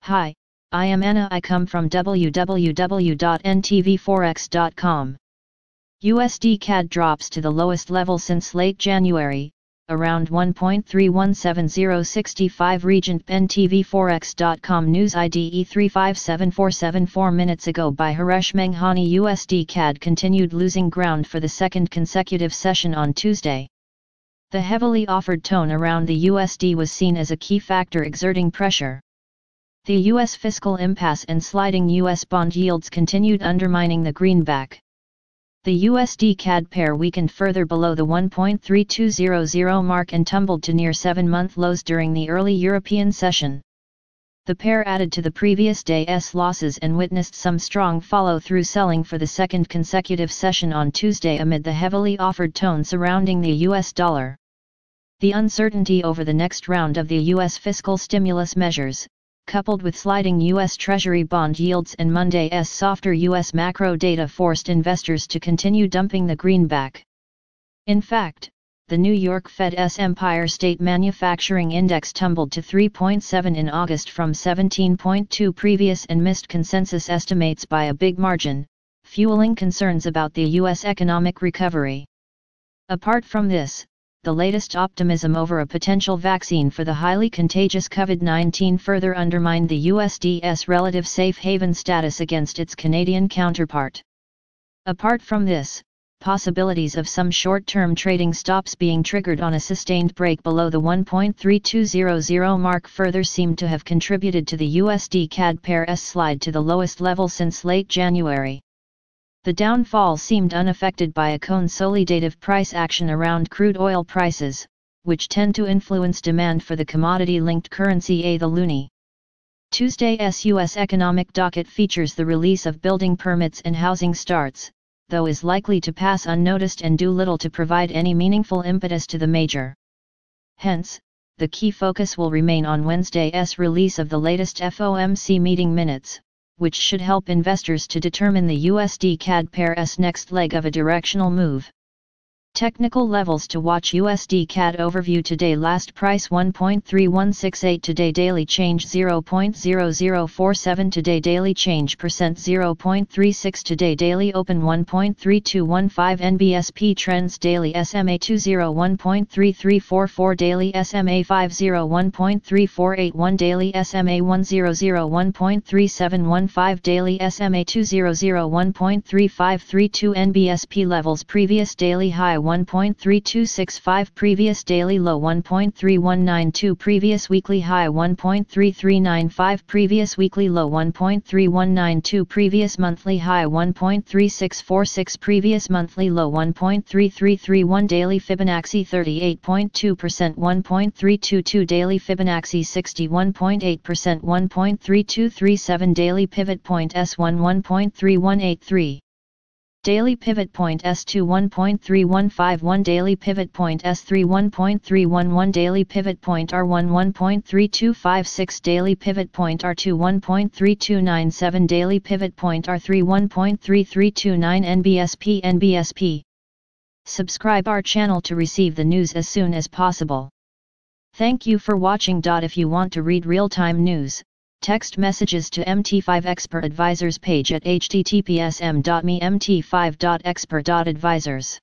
Hi, I am Anna. I come from www.ntvforex.com. USD CAD drops to the lowest level since late January, around 1.317065 region. ntvforex.com news IDE 357474 minutes ago by Haresh Menghani. USD CAD continued losing ground for the second consecutive session on Tuesday. The heavily offered tone around the USD was seen as a key factor exerting pressure. The U.S. fiscal impasse and sliding U.S. bond yields continued undermining the greenback. The USD CAD pair weakened further below the 1.3200 mark and tumbled to near 7-month lows during the early European session. The pair added to the previous day's losses and witnessed some strong follow-through selling for the second consecutive session on Tuesday amid the heavily offered tone surrounding the U.S. dollar. The uncertainty over the next round of the U.S. fiscal stimulus measures, coupled with sliding U.S. Treasury bond yields and Monday's softer U.S. macro data, forced investors to continue dumping the greenback. In fact, the New York Fed's Empire State Manufacturing Index tumbled to 3.7 in August from 17.2 previous and missed consensus estimates by a big margin, fueling concerns about the U.S. economic recovery. Apart from this, the latest optimism over a potential vaccine for the highly contagious COVID-19 further undermined the USD's relative safe haven status against its Canadian counterpart. Apart from this, possibilities of some short-term trading stops being triggered on a sustained break below the 1.3200 mark further seemed to have contributed to the USD CAD pair's slide to the lowest level since late January. The downfall seemed unaffected by a consolidative price action around crude oil prices, which tend to influence demand for the commodity-linked currency the loonie. Tuesday's U.S. economic docket features the release of building permits and housing starts, though is likely to pass unnoticed and do little to provide any meaningful impetus to the major. Hence, the key focus will remain on Wednesday's release of the latest FOMC meeting minutes, which should help investors to determine the USD CAD pair's next leg of a directional move. Technical levels to watch: USD CAD overview today, last price 1.3168 today, daily change 0.0047 today, daily change percent 0.36 today, daily open 1.3215 NBSP trends, daily SMA 20 1.3344 daily SMA 50 1.3481 daily SMA 100 1.3715 daily SMA 200 1.3532 NBSP levels, previous daily high 1.3265 previous daily low 1.3192 previous weekly high 1.3395 previous weekly low 1.3192 previous monthly high 1.3646 previous monthly low 1.3331 daily Fibonacci 38.2% 1.322 daily Fibonacci 61.8% 1.3237 daily pivot point S1 1.3183 daily pivot point S2 1.3151 daily pivot point S3 1.311 daily pivot point R1 1.3256 daily pivot point R2 1.3297 daily pivot point R3 1.3329 NBSP. Subscribe our channel to receive the news as soon as possible. Thank you for watching. If you want to read real-time news, text messages to MT5 Expert Advisors page at https://m.me/mt5.expert.advisors.